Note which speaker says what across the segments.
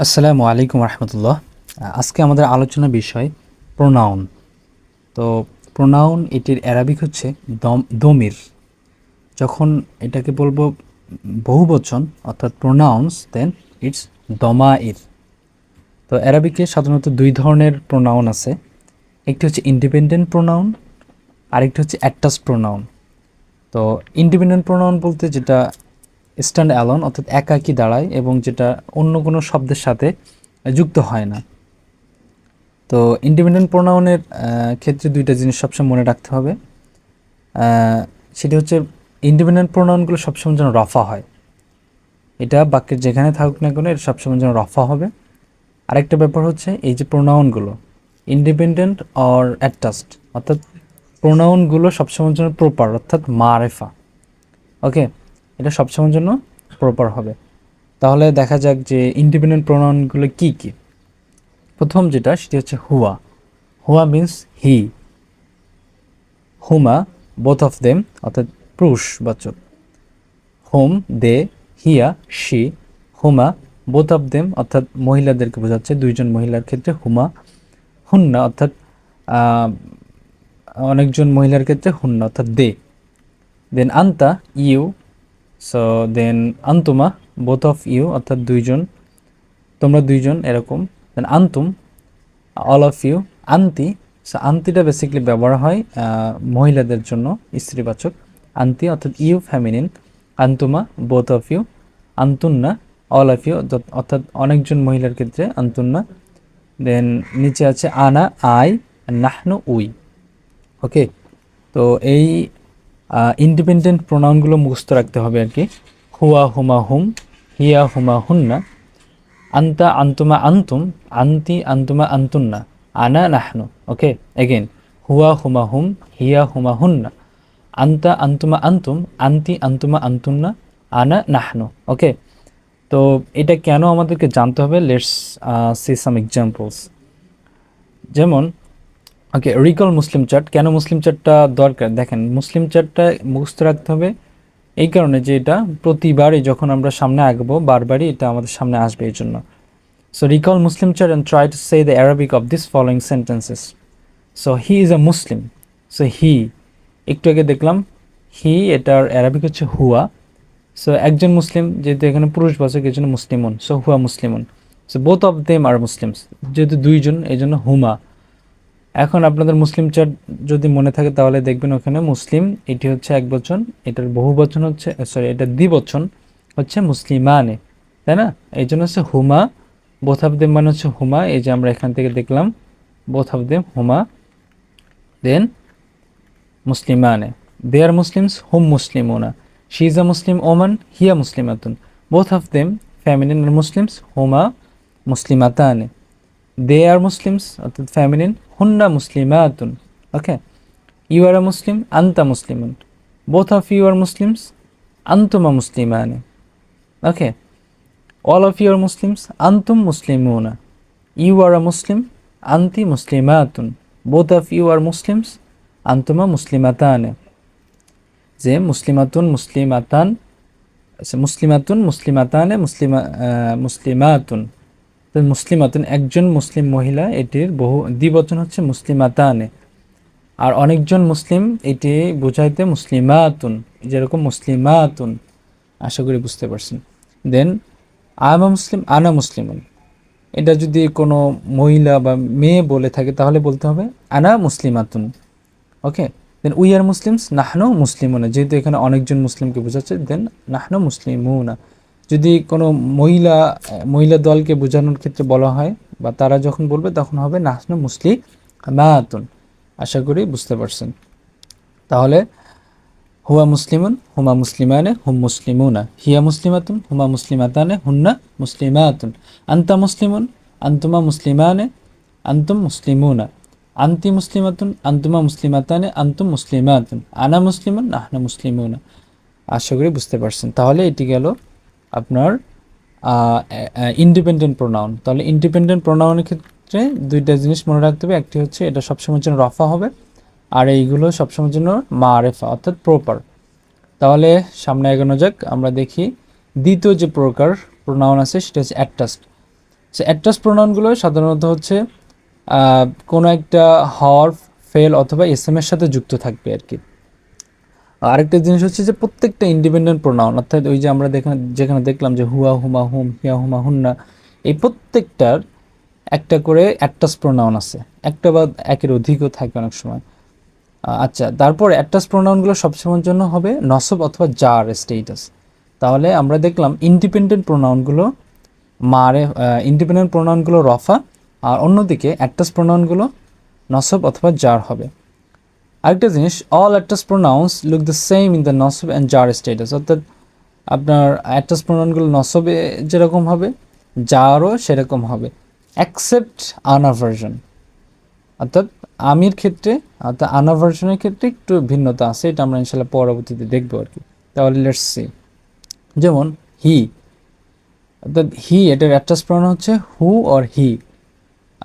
Speaker 1: আসসালামু আলাইকুম রহমতুল্লাহ। আজকে আমাদের আলোচনার বিষয় প্রোনাউন। তো প্রোনাউন এটির অ্যারাবিক হচ্ছে দমির। যখন এটাকে বলবো বহুবচন অর্থাৎ প্রোনাউন্স, দেন ইটস দমাইর। তো অ্যারাবিকে সাধারণত দুই ধরনের প্রোনাউন আছে। একটি হচ্ছে ইন্ডিপেন্ডেন্ট প্রোনাউন, আরেকটি হচ্ছে অ্যাটাচ প্রোনাউন। তো ইন্ডিপেন্ডেন্ট প্রোনাউন বলতে যেটা স্ট্যান্ড অ্যালোন অর্থাৎ একাকী দাঁড়ায় এবং যেটা অন্য কোনো শব্দের সাথে যুক্ত হয় না। তো ইন্ডিপেন্ডেন্ট প্রোনাউনের ক্ষেত্রে দুইটা জিনিস সবসময় মনে রাখতে হবে। সেটি হচ্ছে ইন্ডিপেন্ডেন্ট প্রোনাউনগুলো সবসময় যেন রফা হয়। এটা বাক্যের যেখানে থাকুক না কেন এটা সবসময় যেন রফা হবে। আরেকটা ব্যাপার হচ্ছে এই যে প্রোনাউনগুলো ইন্ডিপেন্ডেন্ট অর অ্যাটাচড, অর্থাৎ প্রোনাউনগুলো সবসময়ের জন্য প্রপার অর্থাৎ মারেফা। ওকে, এটা সবসময়ের জন্য প্রপার হবে। তাহলে দেখা যাক যে ইন্ডিপেন্ডেন্ট প্রোনাউনগুলো কী কী। প্রথম যেটা সেটি হচ্ছে হুয়া। হুয়া মিন্স হি। হুমা বোথ অফ দেম অর্থাৎ পুরুষবাচক। হোম দে, হিয়া শি। হুমা বোথ অফ দেম অর্থাৎ মহিলাদেরকে বোঝাচ্ছে, দুইজন মহিলার ক্ষেত্রে হুমা। হুন্না অর্থাৎ অনেকজন মহিলার ক্ষেত্রে হুন্না অর্থাৎ দে। দেন আন্তা ইউ, সো দেন আন্তুমা বোথ অফ ইউ অর্থাৎ দুইজন, তোমরা দুইজন এরকম। দেন আন্তুম অল অফ ইউ। আন্তি, সো আন্তিটা বেসিক্যালি ব্যবহার হয় মহিলাদের জন্য, স্ত্রীবাচক। আন্তি অর্থাৎ ইউ ফ্যামিনিন। আন্তুমা বোথ অফ ইউ। আন্তুন্না অল অফ ইউ অর্থাৎ অনেকজন মহিলার ক্ষেত্রে আন্তুন্না। দেন নিচে আছে আনা আই, নাহনু উই। ওকে, তো এই ইন্ডিপেন্ডেন্ট প্রোনাউনগুলো মুখস্থ রাখতে হবে আর কি। হুয়া হুমা হুম, হিয়া হুমা হুন্না, আন্তা আন্তুমা আন্তুম, আন্তি আন্তুমা আন্তুন্না, আনা নাহনু। ওকে, এগেন হুয়া হুমা হুম, হিয়া হুমা হুন্না, আন্তা আন্তুমা আন্তুম, আন্তি আন্তুমা আন্তুন্না, আনা নাহনু। ওকে, তো এটা কেন আমাদেরকে জানতে হবে, লেটস সি সাম এক্সাম্পলস। যেমন ওকে, রিকল মুসলিম চার্ট। কেন মুসলিম চার্টটা দরকার দেখেন, মুসলিম চার্টটা মুখস্থ রাখতে হবে এই কারণে যে এটা প্রতিবারই যখন আমরা সামনে আগাবো বারবারই এটা আমাদের সামনে আসবে এই জন্য। So recall Muslim chart and try to say the Arabic of these following sentences. So he is a Muslim. So he, একটু আগে দেখলাম হি, এটার অ্যারাবিক হচ্ছে হুয়া। সো একজন মুসলিম, যেহেতু এখানে পুরুষবাচক এই জন্য মুসলিমুন, সো হুয়া মুসলিমুন। So both of them are Muslims, যেহেতু দুইজন এই জন্য হুমা। এখন আপনাদের মুসলিম চার্ট যদি মনে থাকে তাহলে দেখবেন ওখানে মুসলিম এটি হচ্ছে এক বচন, এটার বহু বচন হচ্ছে, সরি এটার দ্বিবচন হচ্ছে মুসলিমানে, তাই না? এই জন্য হচ্ছে হুমা। বোথ অফ দেম মানে হচ্ছে হুমা, এই যে আমরা এখান থেকে দেখলাম বোথ অফ দেম হুমা। দেন মুসলিমানে, দে আর মুসলিমস, হুম মুসলিমুনা। She is a Muslim woman, হিয়া মুসলিমাতুন। Both of them feminine are Muslims, হুমা মুসলিমাতানে। দে আর মুসলিমস অর্থাৎ feminine, হুন্না মুসলিমাতুন। Okay, you R a Muslim, আন্তা মুসলিমুন। Both of you are Muslims, আন্তুমা মুসলিমানে। Okay, all of you are Muslims, antum muslimuna. You are a Muslim, anti muslimatun. Both of you are Muslims, antuma muslimatane. যে মুসলিমাতুন মুসলিমাতান, মুসলিমাতুন মুসলিমাতানে, মুসলিমাতুন। তো মুসলিমাতুন একজন মুসলিম মহিলা, এটির বহু দ্বিবচন হচ্ছে মুসলিমাতানে। আর অনেকজন মুসলিম এটি বোঝাইতে মুসলিমাতুন, যেরকম মুসলিমাতুন। আশা করি বুঝতে পারছেন। দেন আই এম মুসলিম, আনা মুসলিমুন। এটা যদি কোনো মহিলা বা মেয়ে বলে থাকে তাহলে বলতে হবে আনা মুসলিমাতুন। ওকে, দেন উই আর মুসলিমস, নাহনু মুসলিমুনা। যেহেতু এখানে অনেকজন মুসলিমকে বোঝাচ্ছে, দেন নাহনু মুসলিমুনা। যদি কোনো মহিলা দলকে বোঝানোর ক্ষেত্রে বলা হয় বা তারা যখন বলবে তখন হবে নাহনু মুসলিমাতুন। আশা করি বুঝতে পারছেন। তাহলে হুয়া মুসলিমুন, হুমা মুসলিমানে, হুম মুসলিমুনা। হিয়া মুসলিমাতুন, হুমা মুসলিমাতানে, হুন্না মুসলিমাতুন। আন্তা মুসলিমুন, আন্তুমা মুসলিমানে, আন্তুম মুসলিমুনা। আন্তি মুসলিমাতুন, আন্তুমা মুসলিমাতানে, আন্তুম মুসলিমাতুন। আনা মুসলিমুন, আহনা মুসলিমুনা। আশা করি বুঝতে পারছেন। তাহলে এটি গেল আপনার ইন্ডিপেন্ডেন্ট প্রোনাউন। তাহলে ইন্ডিপেন্ডেন্ট প্রোনাউনের ক্ষেত্রে দুইটা জিনিস মনে রাখতে হবে। একটি হচ্ছে এটা সবসময়ের জন্য রফা হবে, আর এইগুলো সবসময়ের জন্য মারেফা অর্থাৎ প্রপার। তাহলে সামনে এগোনো যাক, আমরা দেখি দ্বিতীয় যে প্রকার প্রোনাউন আছে সেটা হচ্ছে অ্যাটাচড। সো অ্যাড্রেস প্রোনাউনগুলো সাধারণত হচ্ছে কোনো একটা হরফ, ফেল অথবা এসএম এর সাথে যুক্ত থাকবে আর কি। আরেকটা জিনিস হচ্ছে যে প্রত্যেকটা ইন্ডিপেন্ডেন্ট প্রোনাউন, অর্থাৎ ওই যে আমরা যেখানে দেখলাম যে হুয়া, হুমা, হুম, হিয়া, হুমা, হুন্না, এই প্রত্যেকটার একটা করে অ্যাড্রেস প্রোনাউন আছে, একটা বা একের অধিকও থাকে অনেক সময়। আচ্ছা, তারপর অ্যাড্রেস প্রোনাউনগুলো সবসময়ের জন্য হবে নসব অথবা জার স্টেটাস। তাহলে আমরা দেখলাম ইন্ডিপেন্ডেন্ট প্রোনাউনগুলো মারে, ইন্ডিপেন্ডেন্ট প্রোনাউনগুলো রফা, আর অন্যদিকে অ্যাড্রেস প্রোনাউনগুলো নসব অথবা জার হবে। আরেকটা জিনিস, all address pronouns look the same in the নসব অ্যান্ড জার স্টেটাস, অর্থাৎ আপনার অ্যাড্রেস প্রোনাউনগুলো নসবে যেরকম হবে, জারও সেরকম হবে, অ্যাকসেপ্ট আনাভার্জন, অর্থাৎ আমির ক্ষেত্রে, অর্থাৎ আনাভার্জনের ক্ষেত্রে একটু ভিন্নতা আছে, এটা আমরা ইনশাল্লাহ পরবর্তীতে দেখবো আর কি। তাহলে লেটস সি, যেমন হি, অর্থাৎ হি এটার অ্যাড্রেস প্রোনাউন হচ্ছে হু অর হি।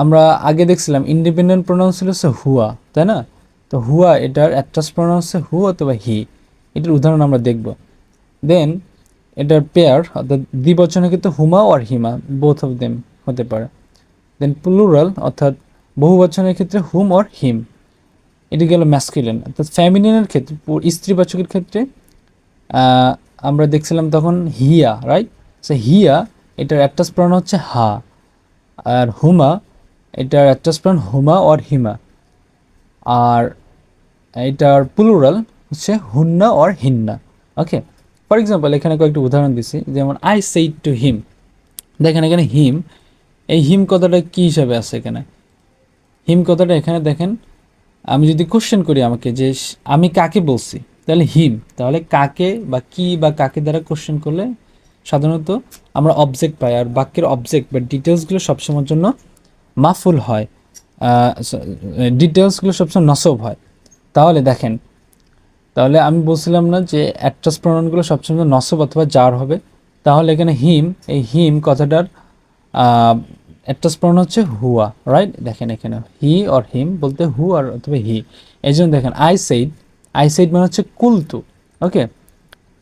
Speaker 1: আমরা আগে দেখছিলাম ইন্ডিপেন্ডেন্ট প্রোনাউন ছিল হচ্ছে হুয়া, তাই না? তো হুয়া এটার অ্যাড্রেস প্রোনাউন হচ্ছে হু অথবা হি। এটার উদাহরণ আমরা দেখব। দেন এটার পেয়ার, অর্থাৎ দ্বিবচনের ক্ষেত্রে হুমা আর হিমা, বোথ অফ দেম হতে পারে। দেন প্লুরাল, অর্থাৎ বহুবচনের ক্ষেত্রে হুম অর হিম, এটি গেল ম্যাসকুলিন। অর্থাৎ ফ্যামিলিনের ক্ষেত্রে, স্ত্রীবাচকের ক্ষেত্রে আমরা দেখছিলাম তখন হিয়া, রাইট? সো হিয়া এটার অ্যাড্রেস প্রোনাউন হচ্ছে হা, আর হুমা এটার অ্যাড্রেস প্রোনাউন হুমা অর হিমা, আর এটার প্লুরাল হচ্ছে হুন্না অর হিন্না। ওকে, ফর এক্সাম্পল এখানে কয়েকটি উদাহরণ দিছি, যেমন আই সেইড টু হিম। দেখেন এখানে হিম, এই হিম কথাটা কী হিসাবে আছে এখানে? হিম কথাটা এখানে দেখেন, আমি যদি কোশ্চেন করি আমাকে যে আমি কাকে বলছি, তাহলে হিম, তাহলে কাকে বা কি বা কাকে দ্বারা কোশ্চেন করলে সাধারণত আমরা অবজেক্ট পাই, আর বাক্যের অবজেক্ট বা ডিটেলসগুলো সবসময়ের জন্য মাফুল হয়, ডিটেলসগুলো সবসময় নসব হয়। তাহলে দেখেন, তাহলে আমি বলছিলাম না যে অ্যাড্রেস প্রোনাউনগুলো সবসময় নসব অথবা জার হবে? তাহলে এখানে হিম, এই হিম কথাটার অ্যাড্রেস প্রোনাউন হচ্ছে হুয়া, রাইট? দেখেন এখানে হি অর হিম বলতে হু আর অথবা হি। এই জন্য দেখেন আই সেইড, আই সেইড মানে হচ্ছে কুলতু, ওকে।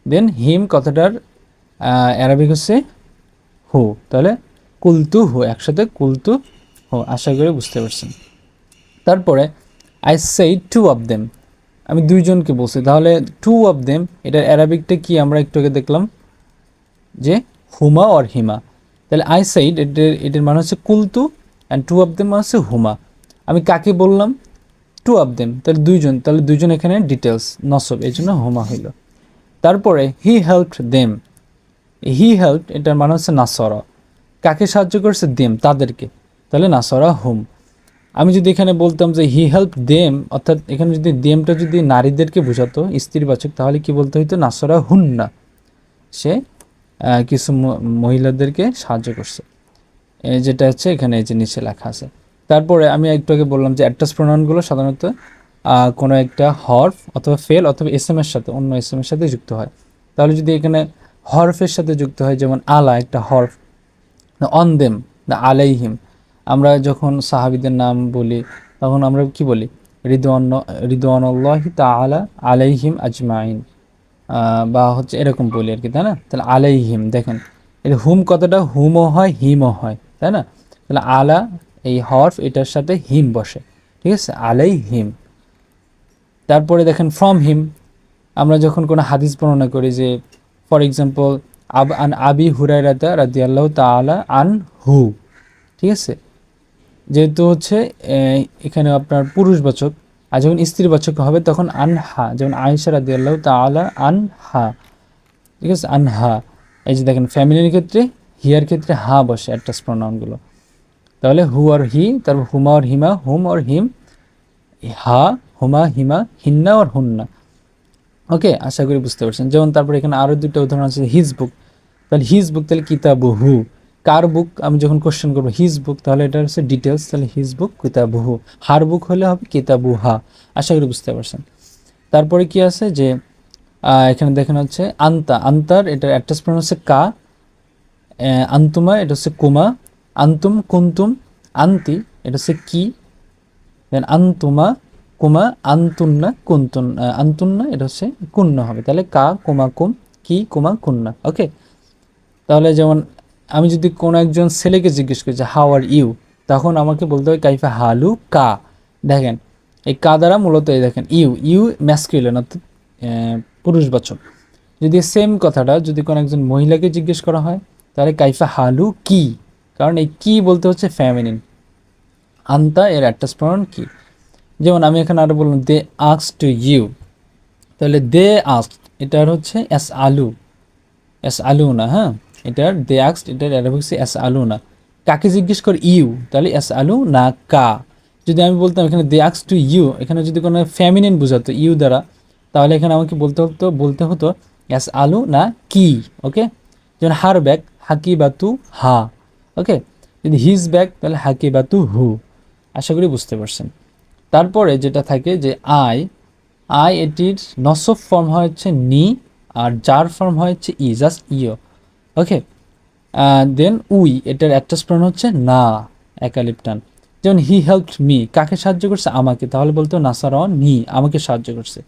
Speaker 1: দেন হিম কথাটার অ্যারাবিক হচ্ছে হু, তাহলে কুলতু হু, একসাথে কুলতু হু। আশা করি বুঝতে পারছেন। তারপরে I said to of them, আমি দুইজনকে বলছি, তাহলে টু অফ দেম এটার অ্যারাবিকটা কি আমরা একটু আগে দেখলাম যে হুমা অর হিমা। তাহলে আই সেইড এটার মানে হচ্ছে কুলতু, অ্যান্ড টু অফ দেম মানে হচ্ছে হুমা। আমি কাকে বললাম? টু অফ দেম, তাহলে দুইজন, তাহলে দুইজন এখানে ডিটেলস নসব, এই জন্য হুমা হইল। তারপরে হি হেল্পড দেম, হি হেল্প এটার মানে হচ্ছে নাসরা, কাকে সাহায্য করছে? দেম, তাদেরকে, তাহলে নাসরা হুম। আমি যদি এখানে বলতাম যে হি হেল্প দেম, অর্থাৎ এখানে যদি দেমটা যদি নারীদেরকে বোঝাতো, স্ত্রীবাচক, তাহলে কি বলতে হইতো? নাসরা হুন্না, সে কিছু মহিলাদেরকে সাহায্য করছে, যেটা হচ্ছে এখানে এই যে নিচে লেখা আছে। তারপরে আমি একটু আগে বললাম যে অ্যাড্রেস প্রোনাউনগুলো সাধারণত কোনো একটা হরফ অথবা ফেল অথবা এস এম এর সাথে, অন্য এস এম এর সাথে যুক্ত হয়। তাহলে যদি এখানে হরফের সাথে যুক্ত হয়, যেমন আলা একটা হরফ, অন দেম, আলাইহিম, আমরা যখন সাহাবীদের নাম বলি তখন আমরা কি বলি? রিদওয়ানুল্লাহি তাআলা আলাইহিম আজমাইন, বা হচ্ছে এরকম বলি আর কি, তাই না? তাহলে আলাইহিম, দেখেন এই হুম কথাটা হুমও হয় হিমও হয়, তাই না? তাহলে আলা এই হরফ এটার সাথে হিম বসে, ঠিক আছে, আলাইহিম। তারপরে দেখেন ফ্রম হিম, আমরা যখন কোনো হাদিস বর্ণনা করি, যে ফর এক্সাম্পল আন আবি হুরায়রাতা রাদিয়াল্লাহু তাআলা আন হু, ঠিক আছে, যেহেতু হচ্ছে এখানে আপনার পুরুষবাচক, আর যখন স্ত্রীবাচক হবে তখন আনহা, যেমন আয়েশা রাদিয়াল্লাহু তাআলা আনহা, ঠিক আছে, আনহা। এই যে দেখেন ফ্যামিলির ক্ষেত্রে হিয়ার ক্ষেত্রে হা বসে অ্যাড্রেস প্রোনাউনগুলো। তাহলে হু আর হি, তারপর হুমা আর হিমা, হুম আর হিম, হা, হুমা, হিমা, হিন্না আর হুন্না। ওকে, আশা করি বুঝতে পারছেন। যেমন তারপর এখানে আরও দুটো উদাহরণ আছে, হিজ বুক, তাহলে হিজ বুক, তাহলে কিতাবু হু। কার বুক, আমি যখন কোশ্চেন করবো হিজ বুক, তাহলে এটা হচ্ছে ডিটেলস, তাহলে হিজ বুক কিতাবু হু। হার বুক হলে হবে কিতাবু হা। আশা করি বুঝতে পারছেন। তারপরে কি আছে যে এখানে দেখেন হচ্ছে আন্তা, আন্তার এটার অ্যাড্রেস প্রোনাউন হচ্ছে কা, আন্তুমা এটা হচ্ছে কুমা, আন্তুম কুন্তুম, আন্তি এটা হচ্ছে কি, দেন আন্তুমা কুমা, আন্তুন্না কুন্তুন, আন্তুন্না এটা হচ্ছে কুন্ন হবে, তাহলে কা কুমা কুম, কি কুমা কুন্না। ওকে, তাহলে যেমন আমি যদি কোনো একজন ছেলেকে জিজ্ঞেস করি যে হাউ আর ইউ, তখন আমাকে বলতে হবে কাইফা হালু কা। দেখেন এই কা দ্বারা মূলত এই দেখেন ইউ ইউ ম্যাসকুলিন অর্থাৎ পুরুষবাচক। যদি সেম কথাটা যদি কোনো একজন মহিলাকে জিজ্ঞেস করা হয় তাহলে কাইফা হালু কি, কারণ এই কি বলতে হচ্ছে ফ্যামিনিন। আন্তা এর অ্যাটাচ প্রনাউন কি। যেমন আমি এখানে আরো বললাম দে আক্স টু ইউ, তাহলে দে আক্স এটার হচ্ছে এস আলু, এস আলু না, হ্যাঁ এটার দে আক্স এটার অ্যারাবিক হচ্ছে এস আলু না। কাকে জিজ্ঞেস করে ইউ, তাহলে এস আলু না কা। যদি আমি বলতাম এখানে দে আক্স টু ইউ, এখানে যদি কোনো ফ্যামিনিন বোঝাতো ইউ দ্বারা, তাহলে এখানে আমাকে বলতে হতো এস আলু না কি। ওকে, যেমন হার ব্যাগ হাকি বাতু হা। ওকে, যদি হিজ ব্যাগ তাহলে হাকি বাতু হু। আশা করি বুঝতে পারছেন। তারপরে যেটা থাকে যে আই, আই এটির নসব ফর্ম হয় হচ্ছে নি, আর যার ফর্ম হয় হচ্ছে ই, জাস্ট ইও। ওকে, দেন উই এটার অ্যাটাচ প্রনাউন হচ্ছে না, একালিপ টান। যেমন হি হেল্পড মি, কাকে সাহায্য করছে আমাকে, তাহলে বলতে নাসার অন নি, আমাকে সাহায্য করছে।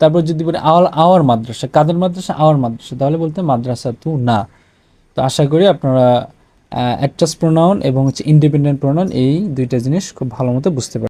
Speaker 1: তারপর যদি বলি আওয়ার মাদ্রাসা, কাদের মাদ্রাসা, আওয়ার মাদ্রাসা, তাহলে বলতে মাদ্রাসা তু না। তো আশা করি আপনারা অ্যাটাচ প্রোনাউন এবং হচ্ছে ইন্ডিপেন্ডেন্ট প্রোনাউন এই দুইটা জিনিস খুব ভালো মতো বুঝতে পারবেন।